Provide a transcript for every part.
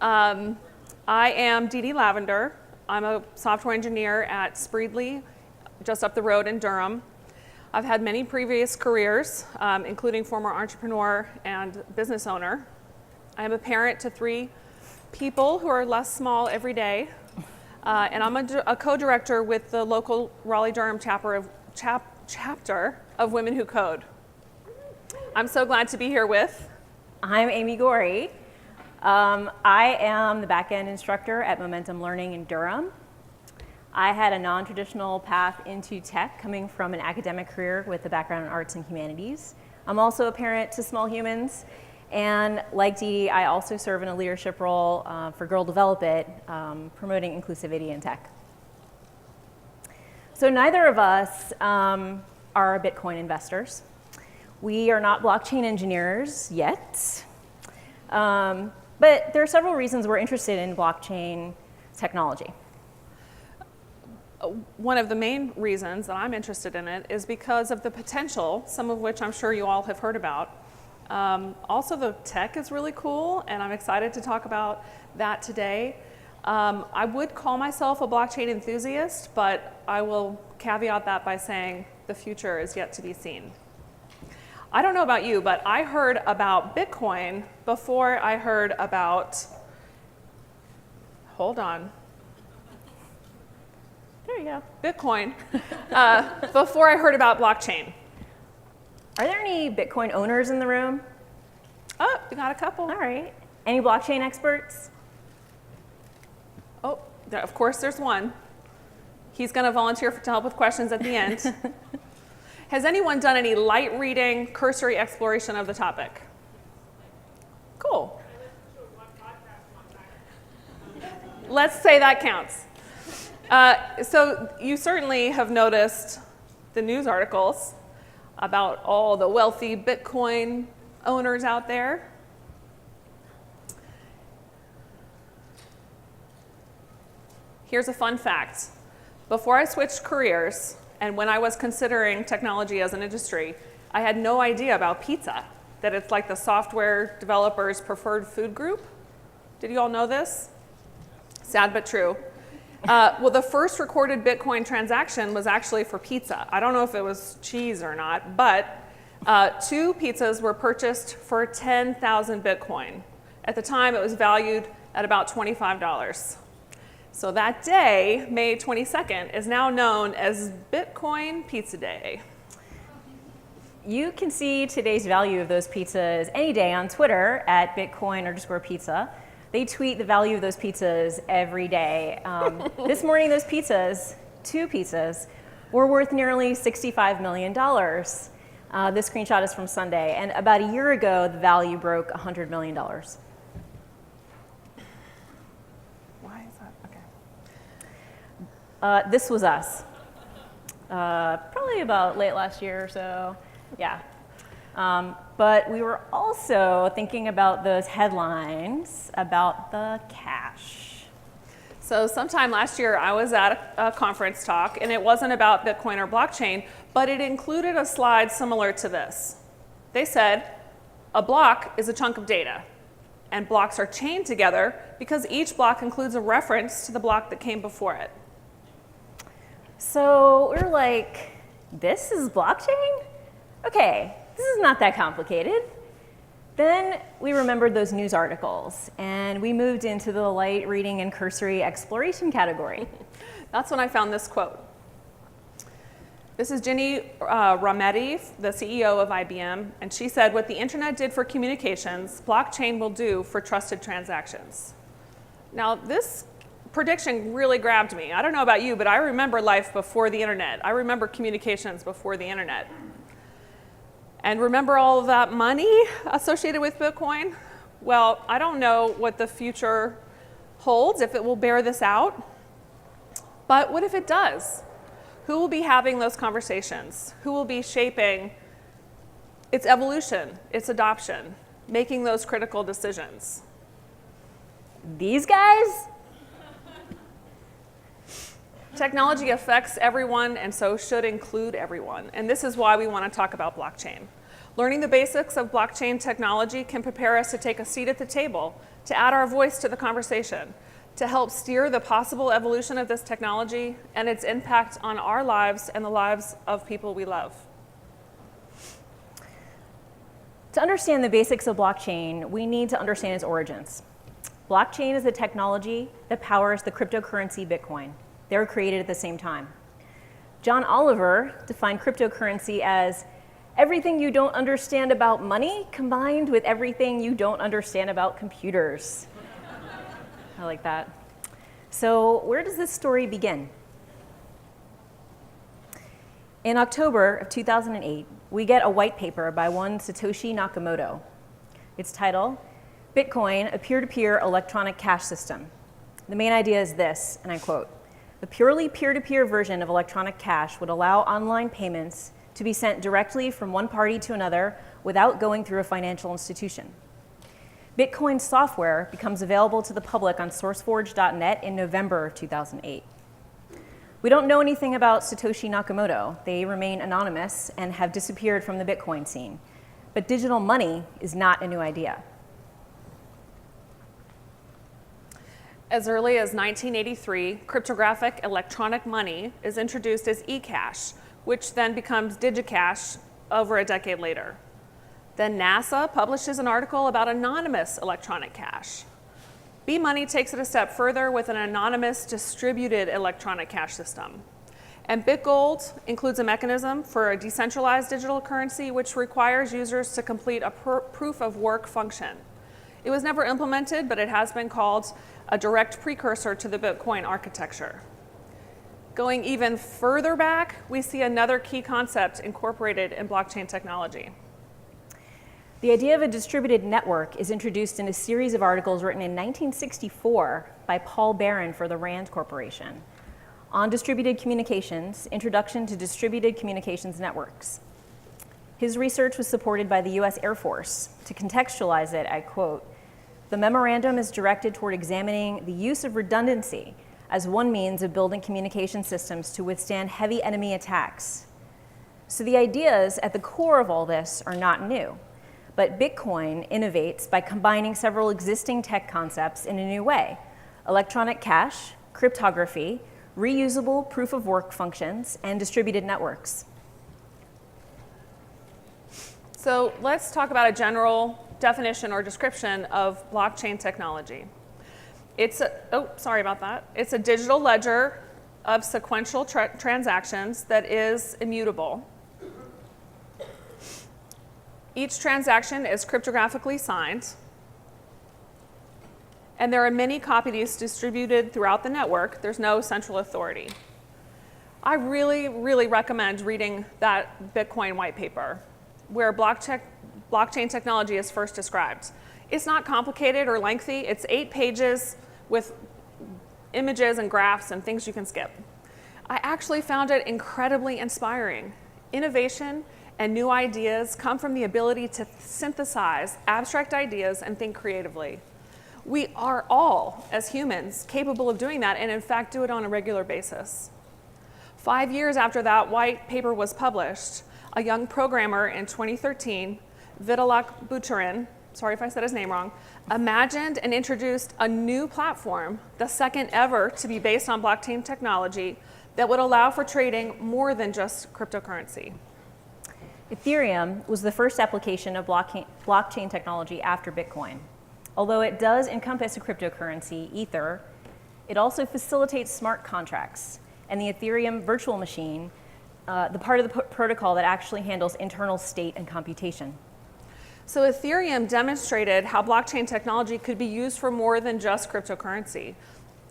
I am DeeDe Lavinder. I'm a software engineer at Spreedly, just up the road in Durham. I've had many previous careers, including former entrepreneur and business owner. I am a parent to 3 people who are less small every day. And I'm a co-director with the local Raleigh-Durham chapter of Women Who Code. I'm so glad to be here with. I'm Amy Gori. I am the back-end instructor at Momentum Learning in Durham. I had a non-traditional path into tech coming from an academic career with a background in arts and humanities. I'm also a parent to small humans. And like DeeDe, I also serve in a leadership role for Girl Develop It, promoting inclusivity in tech. So neither of us are Bitcoin investors. We are not blockchain engineers yet. But there are several reasons we're interested in blockchain technology. One of the main reasons that I'm interested in it is because of the potential, some of which I'm sure you all have heard about. Also, the tech is really cool, and I'm excited to talk about that today. I would call myself a blockchain enthusiast, but I will caveat that by saying the future is yet to be seen. I don't know about you, but I heard about Bitcoin before I heard about, hold on. There you go, Bitcoin, before I heard about blockchain. Are there any Bitcoin owners in the room? Oh, we got a couple. All right. Any blockchain experts? Oh, of course there's one. He's going to volunteer to help with questions at the end. Has anyone done any light reading, cursory exploration of the topic? Cool. Let's say that counts. So you certainly have noticed the news articles about all the wealthy Bitcoin owners out there. Here's a fun fact. Before I switched careers, and when I was considering technology as an industry, I had no idea about pizza, that it's like the software developers' preferred food group. Did you all know this? Sad but true. Well, the first recorded Bitcoin transaction was actually for pizza. I don't know if it was cheese or not, but 2 pizzas were purchased for 10,000 Bitcoin. At the time, it was valued at about $25. So that day, May 22nd, is now known as Bitcoin Pizza Day. You can see today's value of those pizzas any day on Twitter at Bitcoin_pizza. They tweet the value of those pizzas every day. This morning, those pizzas, 2 pizzas, were worth nearly $65 million. This screenshot is from Sunday, and about a year ago, the value broke $100 million. Why is that? Okay. This was us. Probably about late last year or so, yeah. But we were also thinking about those headlines about the cash. So sometime last year, I was at a conference talk, and it wasn't about Bitcoin or blockchain, but it included a slide similar to this. They said, a block is a chunk of data, and blocks are chained together because each block includes a reference to the block that came before it. So we're like, this is blockchain? Okay, this is not that complicated. Then we remembered those news articles, and we moved into the light reading and cursory exploration category. That's when I found this quote. This is Ginny Rometty, the CEO of IBM, and she said, what the internet did for communications, blockchain will do for trusted transactions. Now, this prediction really grabbed me. I don't know about you, but I remember life before the internet. I remember communications before the internet. And remember all of that money associated with Bitcoin? Well, I don't know what the future holds, if it will bear this out. But what if it does? Who will be having those conversations? Who will be shaping its evolution, its adoption, making those critical decisions? These guys? Technology affects everyone, and so should include everyone. And this is why we want to talk about blockchain. Learning the basics of blockchain technology can prepare us to take a seat at the table, to add our voice to the conversation, to help steer the possible evolution of this technology and its impact on our lives and the lives of people we love. To understand the basics of blockchain, we need to understand its origins. Blockchain is the technology that powers the cryptocurrency Bitcoin. They were created at the same time. John Oliver defined cryptocurrency as everything you don't understand about money combined with everything you don't understand about computers. I like that. So where does this story begin? In October of 2008, we get a white paper by one Satoshi Nakamoto. Its title, Bitcoin, a peer-to-peer electronic cash system. The main idea is this, and I quote, a purely peer-to-peer version of electronic cash would allow online payments to be sent directly from one party to another without going through a financial institution. Bitcoin software becomes available to the public on sourceforge.net in November of 2008. We don't know anything about Satoshi Nakamoto. They remain anonymous and have disappeared from the Bitcoin scene. But digital money is not a new idea. As early as 1983, cryptographic electronic money is introduced as eCash, which then becomes DigiCash over a decade later. Then NASA publishes an article about anonymous electronic cash. B-Money takes it a step further with an anonymous distributed electronic cash system. And BitGold includes a mechanism for a decentralized digital currency which requires users to complete a proof of work function. It was never implemented, but it has been called a direct precursor to the Bitcoin architecture. Going even further back, we see another key concept incorporated in blockchain technology. The idea of a distributed network is introduced in a series of articles written in 1964 by Paul Barron for the RAND Corporation on distributed communications, Introduction to Distributed Communications Networks. His research was supported by the US Air Force. To contextualize it, I quote, the memorandum is directed toward examining the use of redundancy as one means of building communication systems to withstand heavy enemy attacks. So the ideas at the core of all this are not new. But Bitcoin innovates by combining several existing tech concepts in a new way: electronic cash, cryptography, reusable proof of work functions, and distributed networks. So let's talk about a general definition or description of blockchain technology. It's a digital ledger of sequential transactions that is immutable. Each transaction is cryptographically signed, and there are many copies distributed throughout the network. There's no central authority. I really, really recommend reading that Bitcoin white paper, where blockchain technology is first described. It's not complicated or lengthy. It's 8 pages with images and graphs and things you can skip. I actually found it incredibly inspiring. Innovation and new ideas come from the ability to synthesize abstract ideas and think creatively. We are all, as humans, capable of doing that and in fact do it on a regular basis. 5 years after that white paper was published, a young programmer in 2013, Vitalik Buterin, sorry if I said his name wrong, imagined and introduced a new platform, the second ever to be based on blockchain technology, that would allow for trading more than just cryptocurrency. Ethereum was the first application of blockchain technology after Bitcoin. Although it does encompass a cryptocurrency, Ether, it also facilitates smart contracts and the Ethereum virtual machine, the part of the protocol that actually handles internal state and computation. So Ethereum demonstrated how blockchain technology could be used for more than just cryptocurrency,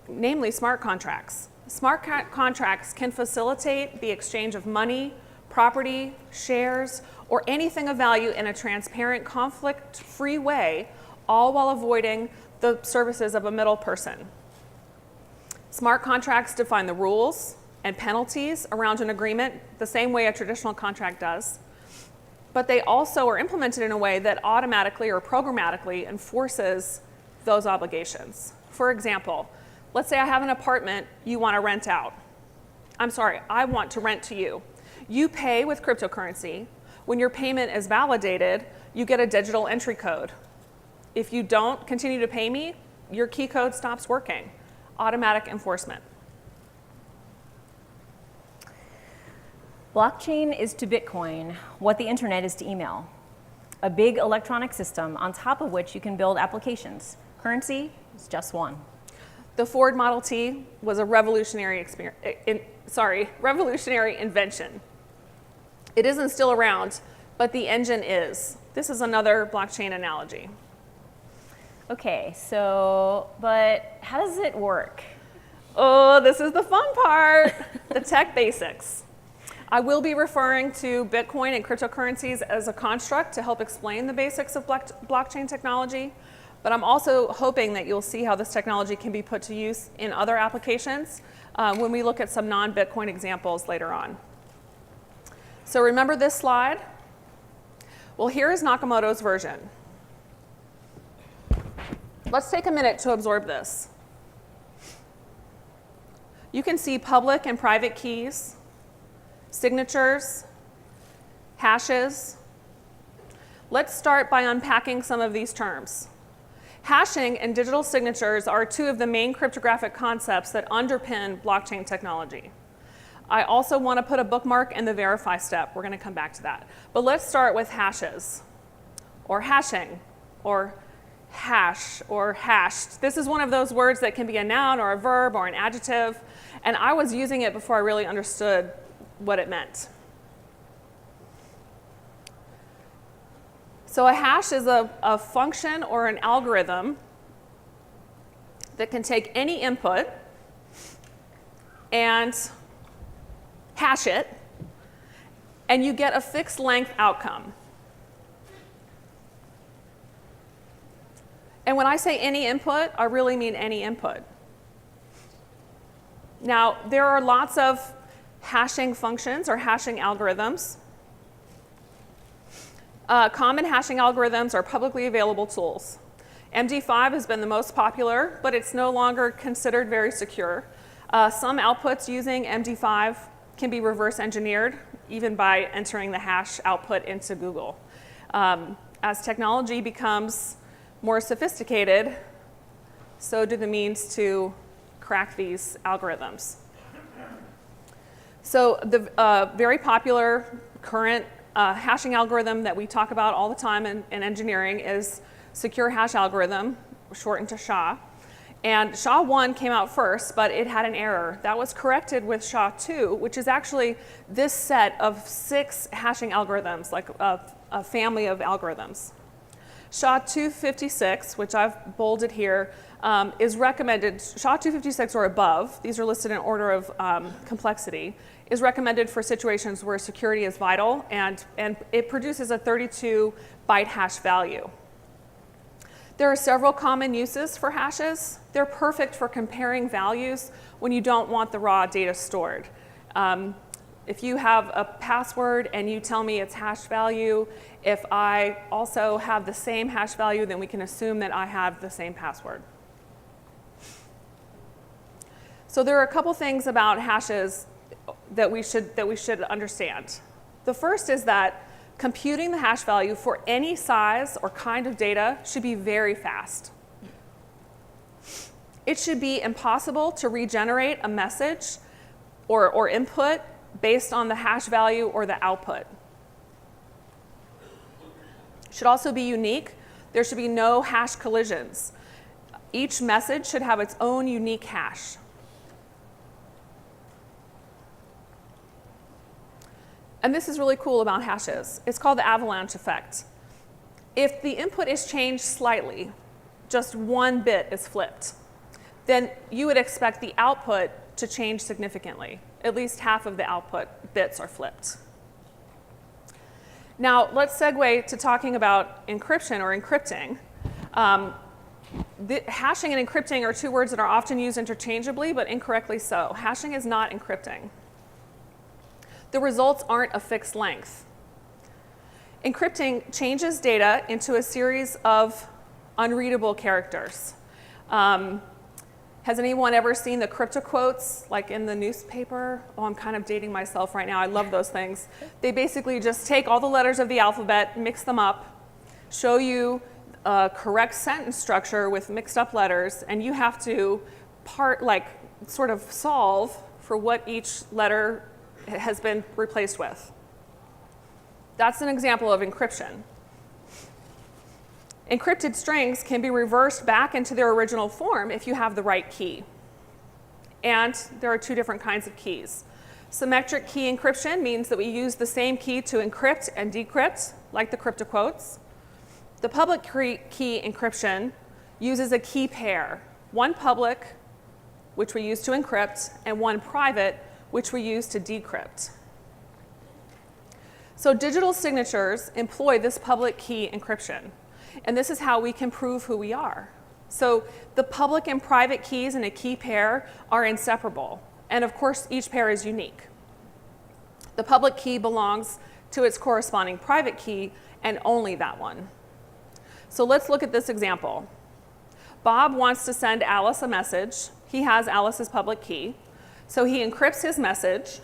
namely smart contracts. Smart contracts can facilitate the exchange of money, property, shares, or anything of value in a transparent, conflict-free way, all while avoiding the services of a middle person. Smart contracts define the rules and penalties around an agreement the same way a traditional contract does, but they also are implemented in a way that automatically or programmatically enforces those obligations. For example, let's say I have an apartment you want to rent out. I want to rent to you. You pay with cryptocurrency, When your payment is validated, you get a digital entry code. If you don't continue to pay me, your key code stops working. Automatic enforcement. Blockchain is to Bitcoin what the internet is to email. A big electronic system on top of which you can build applications. Currency is just one. The Ford Model T was a revolutionary invention. It isn't still around, but the engine is. This is another blockchain analogy. Okay, but how does it work? Oh, this is the fun part, the tech basics. I will be referring to Bitcoin and cryptocurrencies as a construct to help explain the basics of blockchain technology, but I'm also hoping that you'll see how this technology can be put to use in other applications when we look at some non-Bitcoin examples later on. So remember this slide? Well, here is Nakamoto's version. Let's take a minute to absorb this. You can see public and private keys, signatures, hashes. Let's start by unpacking some of these terms. Hashing and digital signatures are two of the main cryptographic concepts that underpin blockchain technology. I also want to put a bookmark in the verify step. We're going to come back to that. But let's start with hashes, or hashing, or hash, or hashed. This is one of those words that can be a noun or a verb or an adjective, and I was using it before I really understood what it meant. So a hash is a function or an algorithm that can take any input and hash it, and you get a fixed length outcome. And when I say any input, I really mean any input. Now, there are lots of hashing functions or hashing algorithms. Common hashing algorithms are publicly available tools. MD5 has been the most popular, but it's no longer considered very secure. Some outputs using MD5 can be reverse engineered, even by entering the hash output into Google. As technology becomes more sophisticated, so do the means to crack these algorithms. So the very popular current hashing algorithm that we talk about all the time in engineering is secure hash algorithm, shortened to SHA. And SHA-1 came out first, but it had an error. That was corrected with SHA-2, which is actually this set of 6 hashing algorithms, like a family of algorithms. SHA-256, which I've bolded here, is recommended. SHA-256 or above, these are listed in order of complexity, is recommended for situations where security is vital, and it produces a 32-byte hash value. There are several common uses for hashes. They're perfect for comparing values when you don't want the raw data stored. If you have a password and you tell me it's hash value, if I also have the same hash value, then we can assume that I have the same password. So there are a couple things about hashes that we should understand. The first is that computing the hash value for any size or kind of data should be very fast. It should be impossible to regenerate a message or input based on the hash value or the output. It should also be unique. There should be no hash collisions. Each message should have its own unique hash. And this is really cool about hashes. It's called the avalanche effect. If the input is changed slightly, just one bit is flipped, then you would expect the output to change significantly. At least half of the output bits are flipped. Now, let's segue to talking about encryption or encrypting. Hashing and encrypting are two words that are often used interchangeably, but incorrectly so. Hashing is not encrypting. The results aren't a fixed length. Encrypting changes data into a series of unreadable characters. Has anyone ever seen the crypto quotes, like in the newspaper? Oh, I'm kind of dating myself right now. I love those things. They basically just take all the letters of the alphabet, mix them up, show you a correct sentence structure with mixed up letters, and you have to sort of solve for what each letter has been replaced with. That's an example of encryption. Encrypted strings can be reversed back into their original form if you have the right key. And there are two different kinds of keys. Symmetric key encryption means that we use the same key to encrypt and decrypt, like the crypto quotes. The public key encryption uses a key pair, one public, which we use to encrypt, and one private, which we use to decrypt. So digital signatures employ this public key encryption. And this is how we can prove who we are. So the public and private keys in a key pair are inseparable. And of course, each pair is unique. The public key belongs to its corresponding private key, and only that one. So let's look at this example. Bob wants to send Alice a message. He has Alice's public key. So he encrypts his message.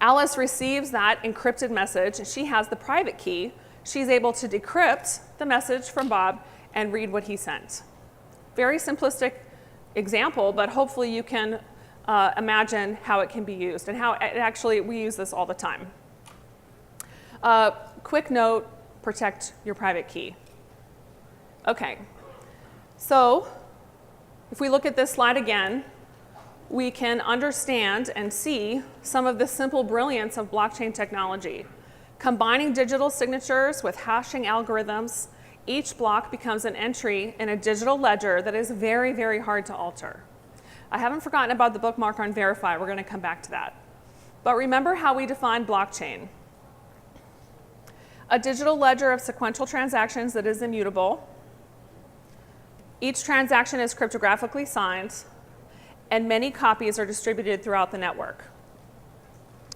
Alice receives that encrypted message, and she has the private key. She's able to decrypt the message from Bob and read what he sent. Very simplistic example, but hopefully you can imagine how it can be used and how we use this all the time. Quick note, protect your private key. Okay, so if we look at this slide again, we can understand and see some of the simple brilliance of blockchain technology. Combining digital signatures with hashing algorithms, each block becomes an entry in a digital ledger that is very, very hard to alter. I haven't forgotten about the bookmark on verify. We're going to come back to that. But remember how we define blockchain. A digital ledger of sequential transactions that is immutable. Each transaction is cryptographically signed, and many copies are distributed throughout the network.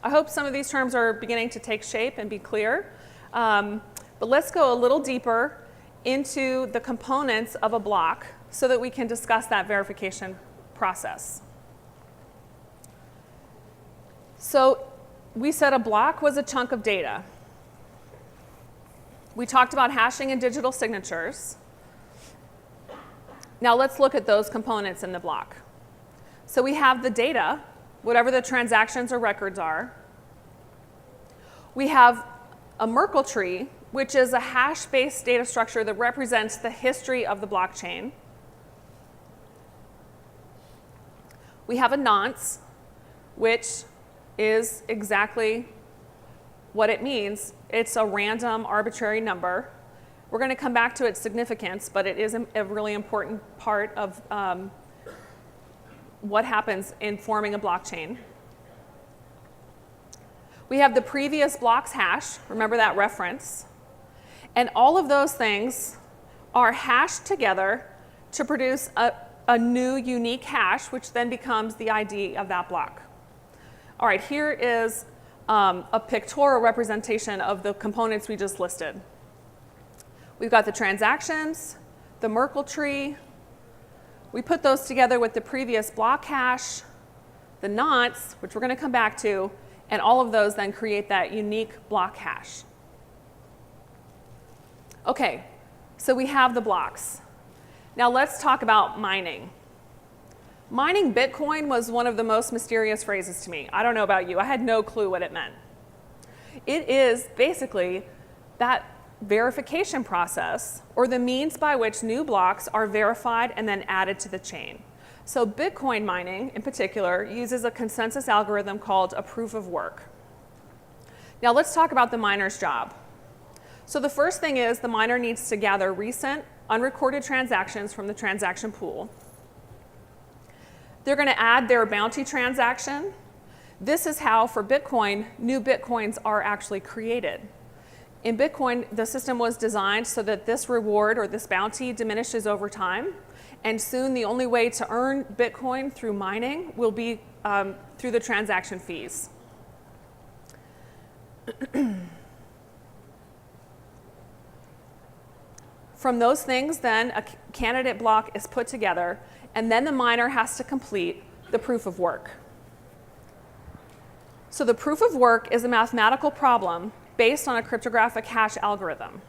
I hope some of these terms are beginning to take shape and be clear. But let's go a little deeper into the components of a block so that we can discuss that verification process. So we said a block was a chunk of data. We talked about hashing and digital signatures. Now let's look at those components in the block. So we have the data, whatever the transactions or records are. We have a Merkle tree, which is a hash-based data structure that represents the history of the blockchain. We have a nonce, which is exactly what it means. It's a random, arbitrary number. We're going to come back to its significance, but it is a really important part of what happens in forming a blockchain. We have the previous block's hash, remember that reference. And all of those things are hashed together to produce a new unique hash, which then becomes the ID of that block. All right, here is a pictorial representation of the components we just listed. We've got the transactions, the Merkle tree. We put those together with the previous block hash, the nonce, which we're going to come back to, and all of those then create that unique block hash. Okay, so we have the blocks. Now let's talk about mining. Mining Bitcoin was one of the most mysterious phrases to me. I don't know about you. I had no clue what it meant. It is basically that verification process, or the means by which new blocks are verified and then added to the chain. So Bitcoin mining, in particular, uses a consensus algorithm called a proof of work. Now let's talk about the miner's job. So the first thing is the miner needs to gather recent, unrecorded transactions from the transaction pool. They're going to add their bounty transaction. This is how, for Bitcoin, new Bitcoins are actually created. In Bitcoin, the system was designed so that this reward or this bounty diminishes over time. And soon the only way to earn Bitcoin through mining will be through the transaction fees. From those things, then a candidate block is put together, and then the miner has to complete the proof of work. So the proof of work is a mathematical problem based on a cryptographic hash algorithm,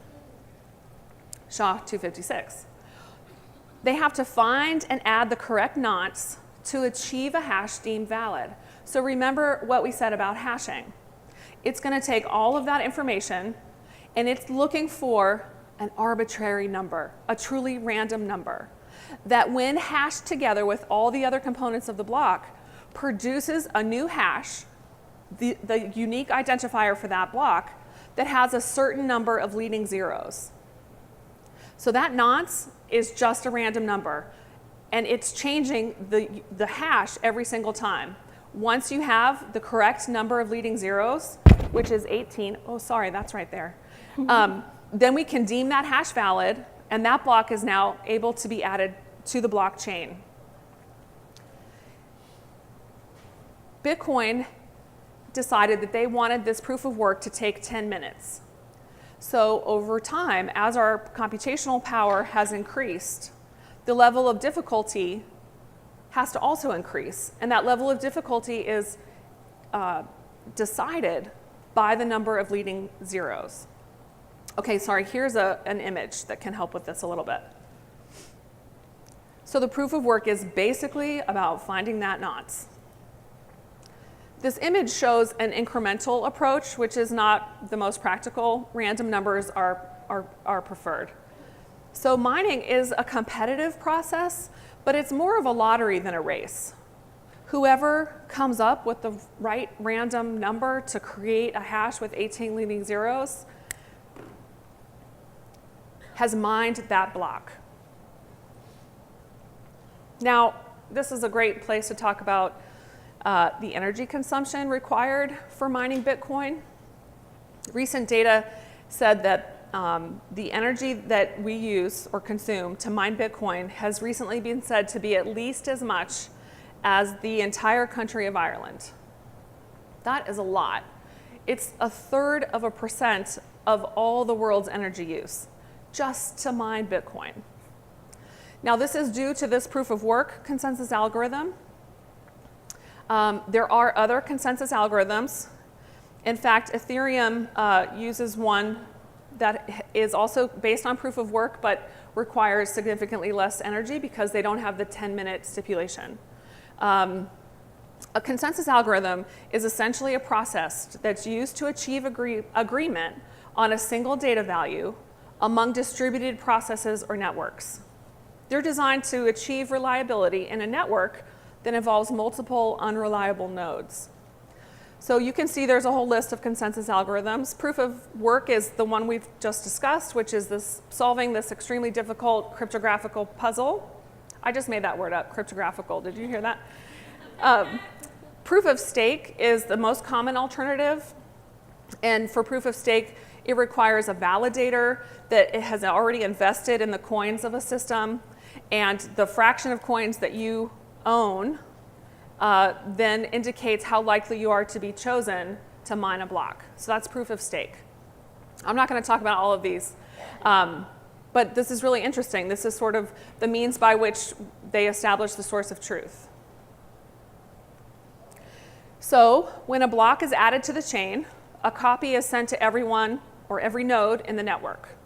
SHA-256. They have to find and add the correct knots to achieve a hash deemed valid. So remember what we said about hashing. It's going to take all of that information, and it's looking for an arbitrary number, a truly random number, that when hashed together with all the other components of the block, produces a new hash, the unique identifier for that block, that has a certain number of leading zeros. So that nonce is just a random number, and it's changing the hash every single time. Once you have the correct number of leading zeros, which is 18, oh sorry, that's right there, then we can deem that hash valid, and that block is now able to be added to the blockchain. Bitcoin decided that they wanted this proof of work to take 10 minutes. So over time, as our computational power has increased, the level of difficulty has to also increase. And that level of difficulty is decided by the number of leading zeros. Okay, sorry, here's an image that can help with this a little bit. So the proof of work is basically about finding that nonce. This image shows an incremental approach, which is not the most practical. Random numbers are preferred. So mining is a competitive process, but it's more of a lottery than a race. Whoever comes up with the right random number to create a hash with 18 leading zeros has mined that block. Now, this is a great place to talk about the energy consumption required for mining Bitcoin. Recent data said that the energy that we use or consume to mine Bitcoin has recently been said to be at least as much as the entire country of Ireland. That is a lot. It's 1/3% of all the world's energy use just to mine Bitcoin. Now, this is due to this proof of work consensus algorithm. There are other consensus algorithms. In fact, Ethereum uses one that is also based on proof of work, but requires significantly less energy because they don't have the 10-minute stipulation. A consensus algorithm is essentially a process that's used to achieve agreement on a single data value among distributed processes or networks. They're designed to achieve reliability in a network that involves multiple unreliable nodes. So you can see there's a whole list of consensus algorithms. Proof of work is the one we've just discussed, which is solving this extremely difficult cryptographical puzzle. I just made that word up, cryptographical. Did you hear that? Proof of stake is the most common alternative. And for proof of stake, it requires a validator that it has already invested in the coins of a system, and the fraction of coins that you own then indicates how likely you are to be chosen to mine a block. So that's proof of stake. I'm not going to talk about all of these, but this is really interesting. This is sort of the means by which they establish the source of truth. So when a block is added to the chain, a copy is sent to everyone or every node in the network.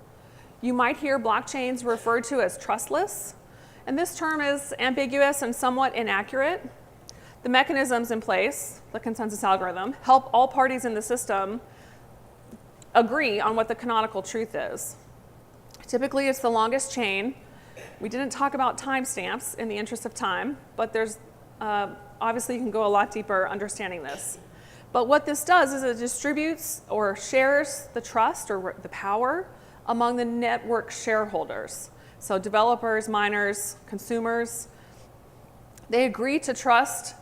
You might hear blockchains referred to as trustless, and this term is ambiguous and somewhat inaccurate. The mechanisms in place, the consensus algorithm, help all parties in the system agree on what the canonical truth is. Typically, it's the longest chain. We didn't talk about timestamps in the interest of time, but there's obviously you can go a lot deeper understanding this. But what this does is it distributes or shares the trust or the power among the network shareholders. So developers, miners, consumers, they agree to trust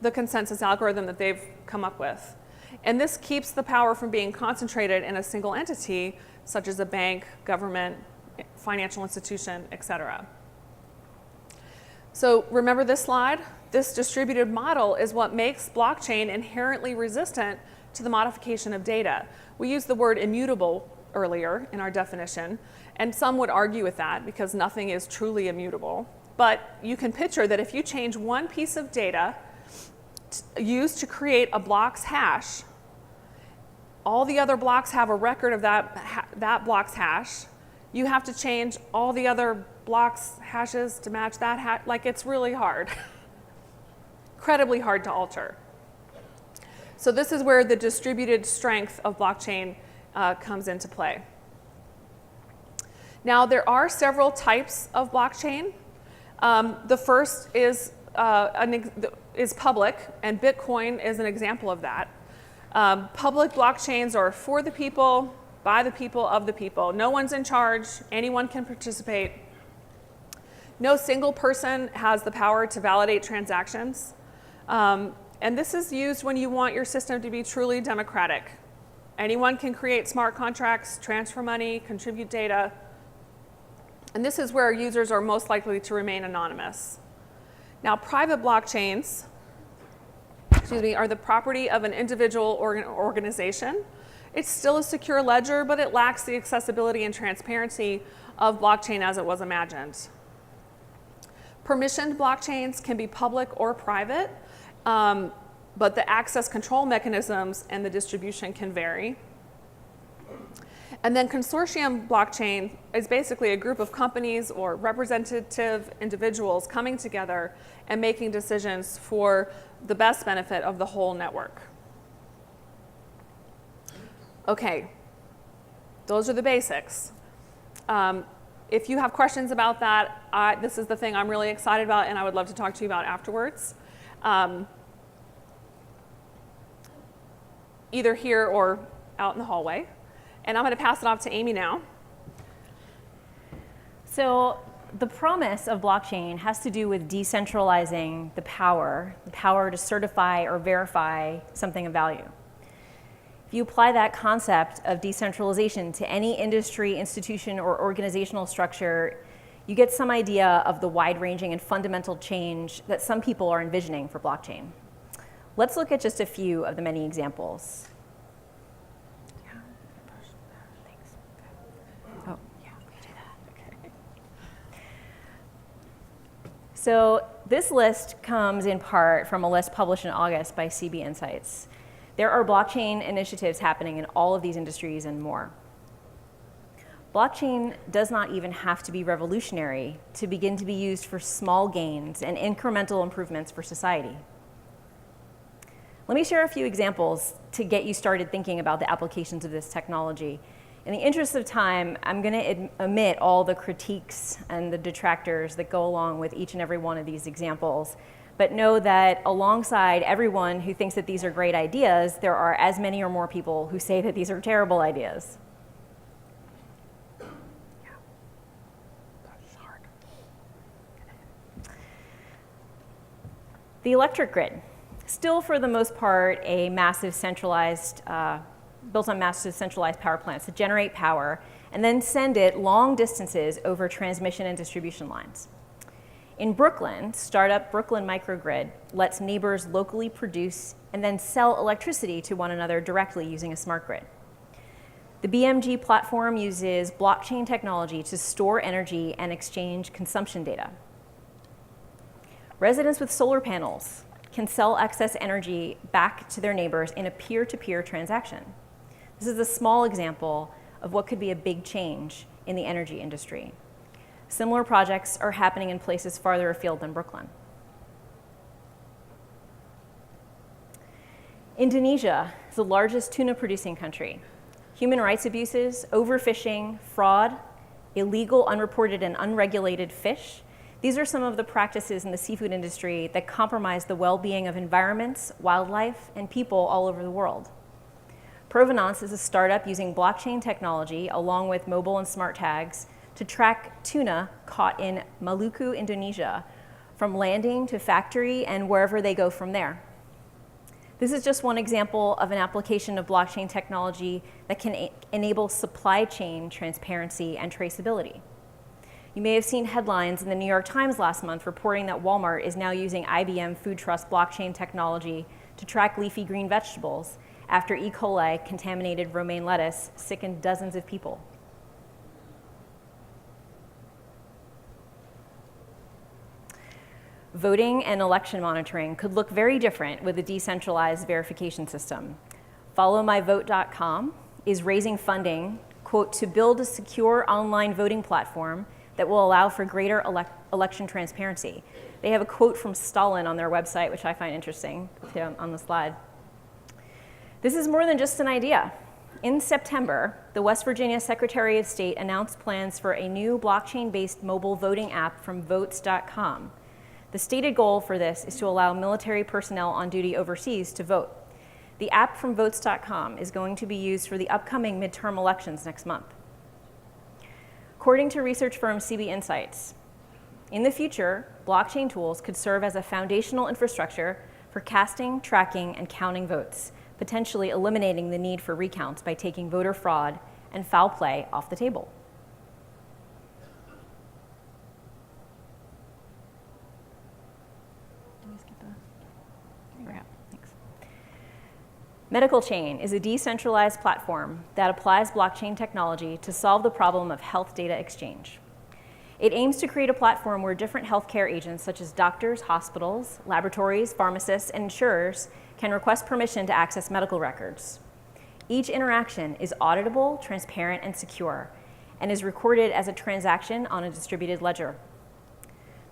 the consensus algorithm that they've come up with. And this keeps the power from being concentrated in a single entity, such as a bank, government, financial institution, etc. So remember this slide? This distributed model is what makes blockchain inherently resistant to the modification of data. We use the word immutable earlier in our definition, and some would argue with that because nothing is truly immutable. But you can picture that if you change one piece of data used to create a block's hash, all the other blocks have a record of that block's hash. You have to change all the other blocks' hashes to match that hash. Like, it's really hard, incredibly hard to alter. So this is where the distributed strength of blockchain comes into play. Now, there are several types of blockchain. The first is public, and Bitcoin is an example of that. Public blockchains are for the people, by the people, of the people. No one's in charge. Anyone can participate. No single person has the power to validate transactions. And this is used when you want your system to be truly democratic. Anyone can create smart contracts, transfer money, contribute data. And this is where users are most likely to remain anonymous. Now, private blockchains, are the property of an individual organization. It's still a secure ledger, but it lacks the accessibility and transparency of blockchain as it was imagined. Permissioned blockchains can be public or private, but the access control mechanisms and the distribution can vary. And then consortium blockchain is basically a group of companies or representative individuals coming together and making decisions for the best benefit of the whole network. Okay, those are the basics. If you have questions about that, this is the thing I'm really excited about and I would love to talk to you about afterwards. Either here or out in the hallway. And I'm going to pass it off to Amy now. So the promise of blockchain has to do with decentralizing the power to certify or verify something of value. If you apply that concept of decentralization to any industry, institution, or organizational structure, you get some idea of the wide-ranging and fundamental change that some people are envisioning for blockchain. Let's look at just a few of the many examples. So this list comes in part from a list published in August by CB Insights. There are blockchain initiatives happening in all of these industries and more. Blockchain does not even have to be revolutionary to begin to be used for small gains and incremental improvements for society. Let me share a few examples to get you started thinking about the applications of this technology. In the interest of time, I'm going to omit all the critiques and the detractors that go along with each and every one of these examples, but know that alongside everyone who thinks that these are great ideas, there are as many or more people who say that these are terrible ideas. The electric grid, still for the most part a massive centralized built on massive centralized power plants to generate power and then send it long distances over transmission and distribution lines. In Brooklyn, startup Brooklyn Microgrid lets neighbors locally produce and then sell electricity to one another directly using a smart grid. The BMG platform uses blockchain technology to store energy and exchange consumption data. Residents with solar panels can sell excess energy back to their neighbors in a peer-to-peer transaction. This is a small example of what could be a big change in the energy industry. Similar projects are happening in places farther afield than Brooklyn. Indonesia is the largest tuna producing country. Human rights abuses, overfishing, fraud, illegal, unreported, and unregulated fish. These are some of the practices in the seafood industry that compromise the well-being of environments, wildlife, and people all over the world. Provenance is a startup using blockchain technology along with mobile and smart tags to track tuna caught in Maluku, Indonesia, from landing to factory and wherever they go from there. This is just one example of an application of blockchain technology that can enable supply chain transparency and traceability. You may have seen headlines in the New York Times last month reporting that Walmart is now using IBM Food Trust blockchain technology to track leafy green vegetables after E. coli contaminated romaine lettuce sickened dozens of people. Voting and election monitoring could look very different with a decentralized verification system. FollowMyVote.com is raising funding, quote, to build a secure online voting platform that will allow for greater election transparency. They have a quote from Stalin on their website, which I find interesting on the slide. This is more than just an idea. In September, the West Virginia Secretary of State announced plans for a new blockchain-based mobile voting app from Votes.com. The stated goal for this is to allow military personnel on duty overseas to vote. The app from Votes.com is going to be used for the upcoming midterm elections next month. According to research firm CB Insights, in the future, blockchain tools could serve as a foundational infrastructure for casting, tracking, and counting votes, potentially eliminating the need for recounts by taking voter fraud and foul play off the table. Medical Chain is a decentralized platform that applies blockchain technology to solve the problem of health data exchange. It aims to create a platform where different healthcare agents, such as doctors, hospitals, laboratories, pharmacists, and insurers, can request permission to access medical records. Each interaction is auditable, transparent, and secure, and is recorded as a transaction on a distributed ledger.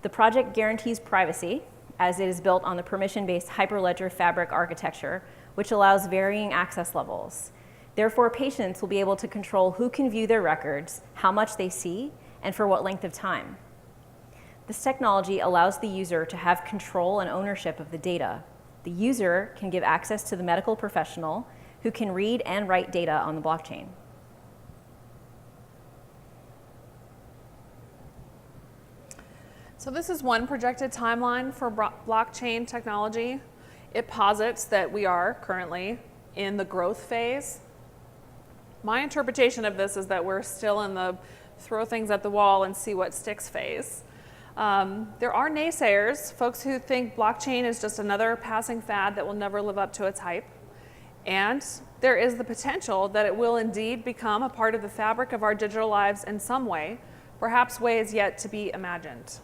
The project guarantees privacy, as it is built on the permission-based Hyperledger Fabric architecture, which allows varying access levels. Therefore, patients will be able to control who can view their records, how much they see, and for what length of time. This technology allows the user to have control and ownership of the data. The user can give access to the medical professional who can read and write data on the blockchain. So this is one projected timeline for blockchain technology. It posits that we are currently in the growth phase. My interpretation of this is that we're still in the throw things at the wall and see what sticks phase. There are naysayers, folks who think blockchain is just another passing fad that will never live up to its hype. And there is the potential that it will indeed become a part of the fabric of our digital lives in some way, perhaps ways yet to be imagined.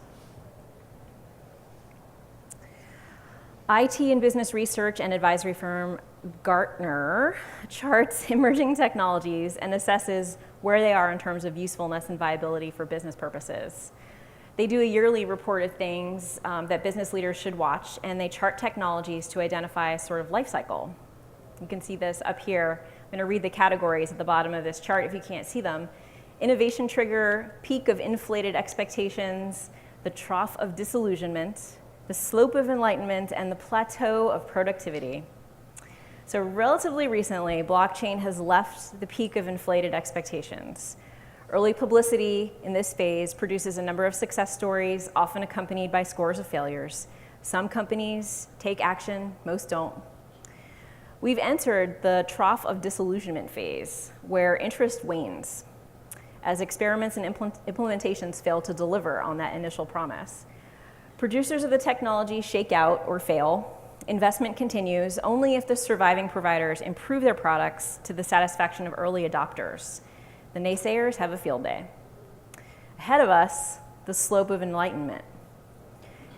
IT and business research and advisory firm Gartner charts emerging technologies and assesses where they are in terms of usefulness and viability for business purposes. They do a yearly report of things that business leaders should watch, and they chart technologies to identify a sort of life cycle. You can see this up here. I'm going to read the categories at the bottom of this chart if you can't see them. Innovation trigger, peak of inflated expectations, the trough of disillusionment, the slope of enlightenment, and the plateau of productivity. So relatively recently, blockchain has left the peak of inflated expectations. Early publicity in this phase produces a number of success stories, often accompanied by scores of failures. Some companies take action, most don't. We've entered the trough of disillusionment phase, where interest wanes as experiments and implementations fail to deliver on that initial promise. Producers of the technology shake out or fail. Investment continues only if the surviving providers improve their products to the satisfaction of early adopters. The naysayers have a field day. Ahead of us, the slope of enlightenment.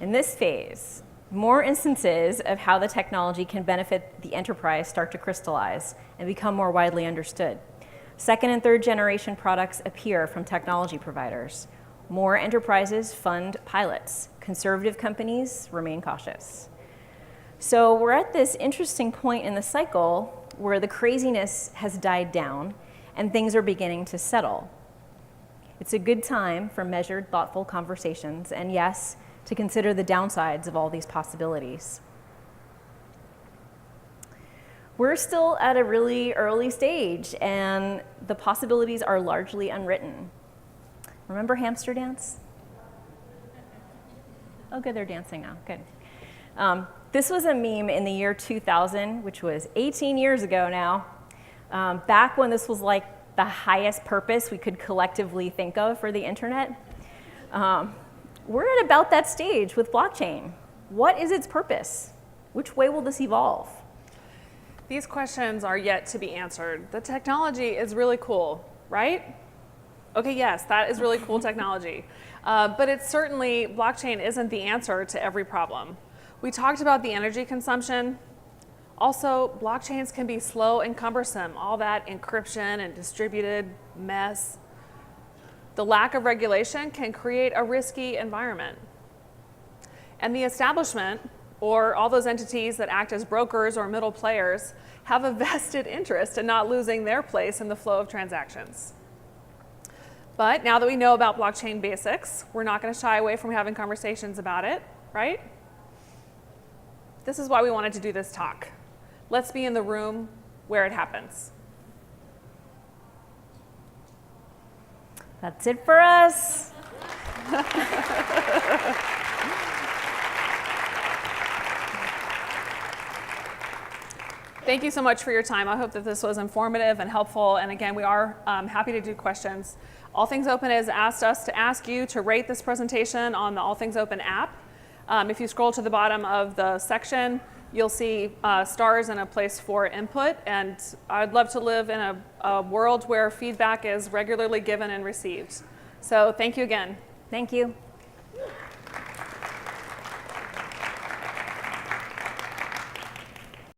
In this phase, more instances of how the technology can benefit the enterprise start to crystallize and become more widely understood. Second and third generation products appear from technology providers. More enterprises fund pilots. Conservative companies remain cautious. So we're at this interesting point in the cycle where the craziness has died down and things are beginning to settle. It's a good time for measured, thoughtful conversations, and yes, to consider the downsides of all these possibilities. We're still at a really early stage, and the possibilities are largely unwritten. Remember Hamster Dance? Oh, good, they're dancing now, good. This was a meme in the year 2000, which was 18 years ago now, back when this was like the highest purpose we could collectively think of for the internet. We're at about that stage with blockchain. What is its purpose? Which way will this evolve? These questions are yet to be answered. The technology is really cool, right? Okay, yes, that is really cool technology. But it's certainly, blockchain isn't the answer to every problem. We talked about the energy consumption. Also, blockchains can be slow and cumbersome, all that encryption and distributed mess. The lack of regulation can create a risky environment. And the establishment, or all those entities that act as brokers or middle players, have a vested interest in not losing their place in the flow of transactions. But now that we know about blockchain basics, we're not going to shy away from having conversations about it, right? This is why we wanted to do this talk. Let's be in the room where it happens. That's it for us. Thank you so much for your time. I hope that this was informative and helpful. And again, we are happy to do questions. All Things Open has asked us to ask you to rate this presentation on the All Things Open app. If you scroll to the bottom of the section, you'll see stars and a place for input. And I'd love to live in a world where feedback is regularly given and received. So thank you again. Thank you.